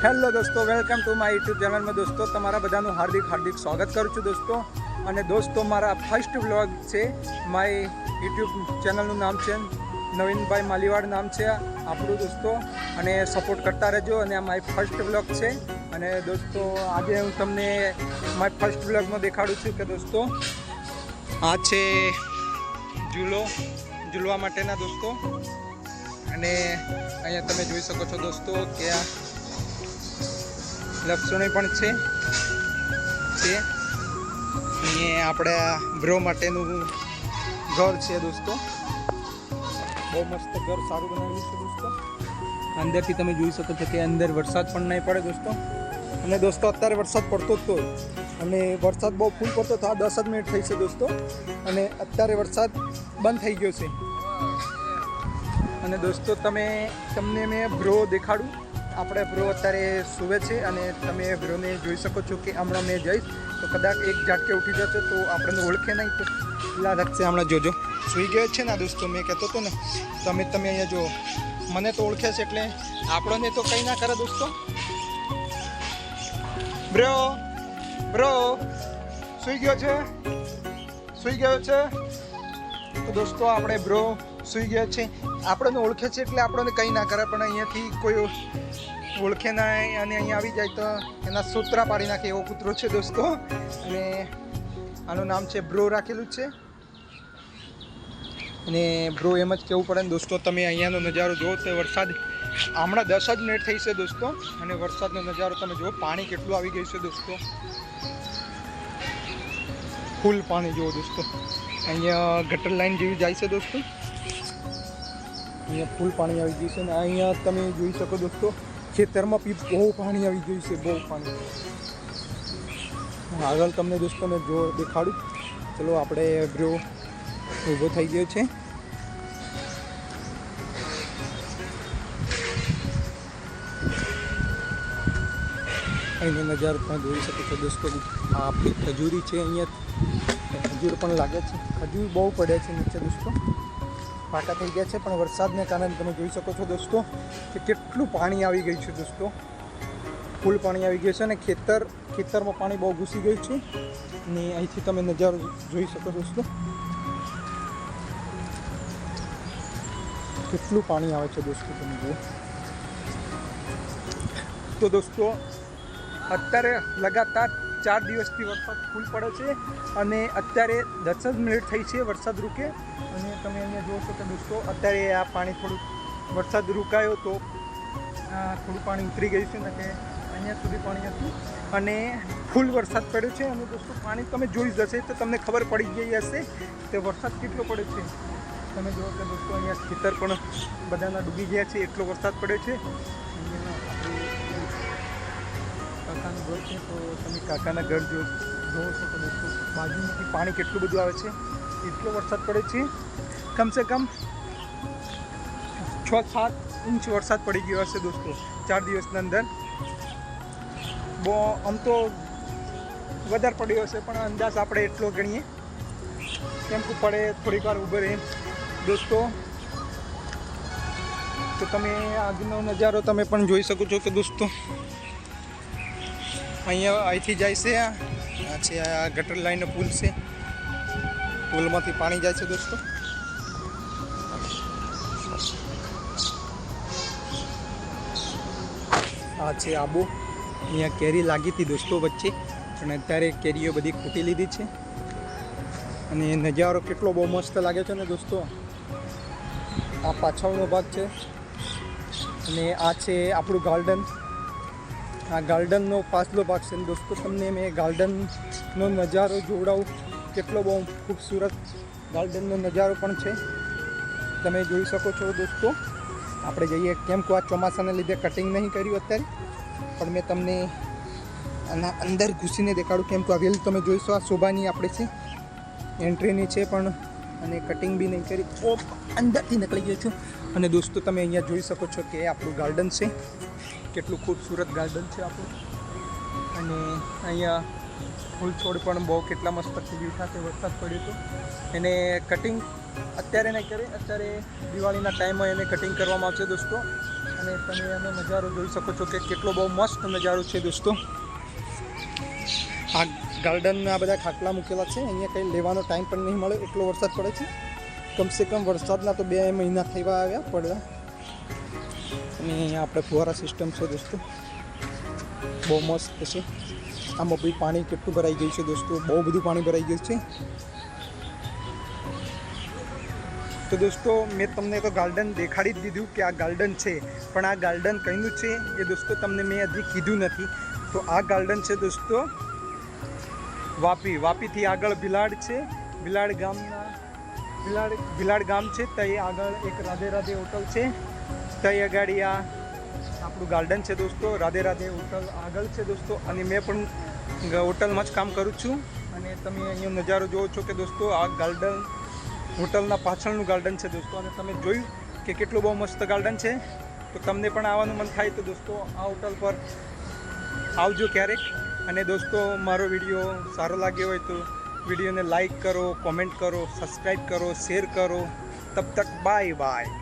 Hello દોસ્તો, welcome to my YouTube ચેનલમાં દોસ્તો તમારા બધાનું હાર્દિક સ્વાગત કરું છું દોસ્તો. અને દોસ્તો મારા ફર્સ્ટ વ્લોગ છે. માય યુટ્યુબ ચેનલનું નામ છે નવીનભાઈ માલીવાડ નામ છે આપણું દોસ્તો, અને સપોર્ટ કરતા રહેજો. અને આ માય ફર્સ્ટ વ્લોગ છે. અને દોસ્તો આજે હું તમને માય ફર્સ્ટ વ્લોગમાં દેખાડું છું કે દોસ્તો આ છે ઝૂલવા માટેના દોસ્તો. અને અહીંયા તમે જોઈ શકો છો દોસ્તો કે આ લપસણી પણ છે. અહીંયા આપણે બ્રો માટેનું ઘર છે દોસ્તો. બહુ મસ્ત ઘર સારું બનાવેલું છે દોસ્તો. અંદરથી તમે જોઈ શકો છો કે અંદર વરસાદ પણ નહીં પડે દોસ્તો. અને દોસ્તો અત્યારે વરસાદ પડતો જ તો, અને વરસાદ બહુ ફૂલ પડતો હતો. આ 10 જ મિનિટ થઈ છે દોસ્તો, અને અત્યારે વરસાદ બંધ થઈ ગયો છે. અને દોસ્તો તમને મેં બ્રો દેખાડું. આપણે બ્રો અત્યારે સૂવે છે, અને તમે બ્રોને જોઈ શકો છો કે હમણાં મેં જઈશ તો કદાચ એક ઝાટકે ઉઠી જશે તો આપણને ઓળખે નહીં, તો પેલા રાખશે. હમણાં જોજો સૂઈ ગયો છે ને દોસ્તો. મેં કહેતો હતો ને તમે અહીંયા જો, મને તો ઓળખે છે એટલે આપણને તો કંઈ ના કરે દોસ્તો. બ્રો સૂઈ ગયો છે. તો દોસ્તો આપણે બ્રો સૂઈ ગયા છે. આપણને ઓળખે છે એટલે આપણને કંઈ ના કરે, પણ અહીંયાથી કોઈ ઓળખે ના અને અહીંયા આવી જાય તો એના સૂત્રા પાડી નાખે એવો કૂતરો છે દોસ્તો. અને આનું નામ છે બ્રો રાખેલું છે. અને બ્રો એમ જ કહેવું પડે ને દોસ્તો. તમે અહીંયાનો નજારો જુઓ તો વરસાદ હમણાં 10 જ મિનિટ થઈ છે દોસ્તો, અને વરસાદનો નજારો તમે જુઓ. પાણી કેટલું આવી ગયું છે દોસ્તો, ફૂલ પાણી જુઓ દોસ્તો. અહીંયા ગટર લાઈન જેવી જાય છે દોસ્તો. અહીંયા ફૂલ પાણી આવી ગયું છે. અને અહીંયા તમે જોઈ શકો દોસ્તો ખેતરમાં બી બહુ પાણી આવી ગયું છે, બહુ પાણી. આગળ તમને દોસ્તો મેં જો દેખાડું. ચલો આપણે બ્રો ઊભો થઈ ગયો છે. અહીંનો નજારો તમે જોઈ શકો છો દોસ્તો. આ આપણી ખજૂરી છે. અહીંયા ખજૂર પણ લાગે છે. ખજૂર બહુ પડે છે નીચે દોસ્તો, પાકા થઈ ગયા છે. પણ વરસાદને કારણે તમે જોઈ શકો છો દોસ્તો કે કેટલું પાણી આવી ગયું છે દોસ્તો. ફૂલ પાણી આવી ગયું છે, અને ખેતરમાં પાણી બહુ ઘૂસી ગયું છે. અને અહીંથી તમે નજારો જોઈ શકો દોસ્તો, કેટલું પાણી આવે છે દોસ્તો. તમે જુઓ તો દોસ્તો અત્યારે લગાતાર 4 દિવસથી વરસાદ ફૂલ પડે છે, અને અત્યારે 10 જ મિનિટ થઈ છે વરસાદ રૂકે. અને તમે અહીંયા જોશો કે દોસ્તો અત્યારે આ પાણી થોડુંક વરસાદ રૂકાયો તો થોડું પાણી ઉતરી ગયું છે, ને કે અહીંયા સુધી પાણી હતું. અને ફૂલ વરસાદ પડ્યો છે. અને દોસ્તો પાણી તમે જોઈ જશે તો તમને ખબર પડી ગઈ હશે કે વરસાદ કેટલો પડ્યો છે. તમે જુઓ કે દોસ્તો અહીંયા ખેતર પણ બધાના ડૂબી ગયા છે, એટલો વરસાદ પડ્યો છે. કાકાનું ઘર છે, તો તમે કાકાના ઘર જોવો છો તો દોસ્તો બાજુમાંથી પાણી કેટલું બધું આવે છે. એટલો વરસાદ પડે છે. કમસે કમ 6-7 ઇંચ વરસાદ પડી ગયો હશે દોસ્તો 4 દિવસની અંદર. બહુ આમ તો વધારે પડ્યો હશે, પણ અંદાજ આપણે એટલો ગણીએ કેમ કે પડે થોડીક વાર ઊભો રહે દોસ્તો. તો તમે આગનો નજારો તમે પણ જોઈ શકો છો કે દોસ્તો અહીંથી જાય છે. આ છે આ ગટર લાઈનનો પુલ છે. પુલમાંથી પાણી જાય છે દોસ્તો. આ છે આબો. અહીંયા કેરી લાગી હતી દોસ્તો વચ્ચે, અને અત્યારે કેરીઓ બધી ખૂટી લીધી છે. અને નજારો કેટલો બહુ મસ્ત લાગે છે ને દોસ્તો. આ પાછળનો ભાગ છે, અને આ છે આપણું ગાર્ડન. આ ગાર્ડનનો પાછલો ભાગ છે દોસ્તો. તમને મેં ગાર્ડનનો નજારો જોવડાવું. કેટલો બહુ ખૂબસૂરત ગાર્ડનનો નજારો પણ છે, તમે જોઈ શકો છો દોસ્તો. આપણે જઈએ કેમ કે આ ચોમાસાને લીધે કટિંગ નહીં કર્યું અત્યારે, પણ મેં તમને આના અંદર ઘૂસીને દેખાડું. કેમ કે આ વેલ તમે જોઈશો આ શોભાની આપણે છે, એન્ટ્રીની છે, પણ અને કટિંગ બી નહીં કરી. અંદરથી નીકળી ગયો છું. અને દોસ્તો તમે અહીંયા જોઈ શકો છો કે આપણું ગાર્ડન છે. કેટલું ખૂબસૂરત ગાર્ડન છે આપણું. અને અહીંયા ફૂલ છોડ પણ બહુ કેટલા મસ્ત ખીલી ઉઠ્યા છે. વરસાદ પડ્યો હતો, એને કટિંગ અત્યારે નહીં કરી. અત્યારે દિવાળીના ટાઈમમાં એને કટિંગ કરવામાં આવશે દોસ્તો. અને તમે એનો નજારો જોઈ શકો છો કે કેટલો બહુ મસ્ત નજારો છે દોસ્તો. આ ગાર્ડનના બધા ખાટલા મૂકેલા છે. અહીંયા કંઈ લેવાનો ટાઈમ પણ નહીં મળે, એટલો વરસાદ પડે છે. કમસે કમ વરસાદના તો 2 મહિના થવા આવ્યા પડ્યા. અને અહીંયા આપણે ફુવારા સિસ્ટમ છે દોસ્તો, બહુ મસ્ત છે. આમાં બી પાણી કેટલું ભરાઈ ગયું છે દોસ્તો, બહુ બધું પાણી ભરાઈ ગયું છે. તો દોસ્તો મેં તમને તો ગાર્ડન દેખાડી જ દીધું કે આ ગાર્ડન છે, પણ આ ગાર્ડન કઈનું છે એ દોસ્તો તમને મેં હજી કીધું નથી. તો આ ગાર્ડન છે દોસ્તો વાપીથી આગળ ભિલાડ છે. ભિલાડ ગામ છે. ત્યાં આગળ એક રાધે રાધે હોટલ છે. ત્યાં આગળ આ આપણું ગાર્ડન છે દોસ્તો. રાધે રાધે હોટલ આગળ છે દોસ્તો. અને મેં પણ હોટલમાં જ કામ કરું છું. અને તમે અહીંયા નજારો જોવો છો કે દોસ્તો આ ગાર્ડન હોટલના પાછળનું ગાર્ડન છે દોસ્તો. અને તમે જોયું કે કેટલું બહુ મસ્ત ગાર્ડન છે. તો તમને પણ આવવાનું મન થાય તો દોસ્તો આ હોટલ પર આવજો ક્યારેક. અને દોસ્તો મારો વિડીયો સારો લાગ્યો હોય તો વિડીયોને લાઈક કરો, કોમેન્ટ કરો, સબસ્ક્રાઈબ કરો, શેર કરો. તબ તક બાય બાય.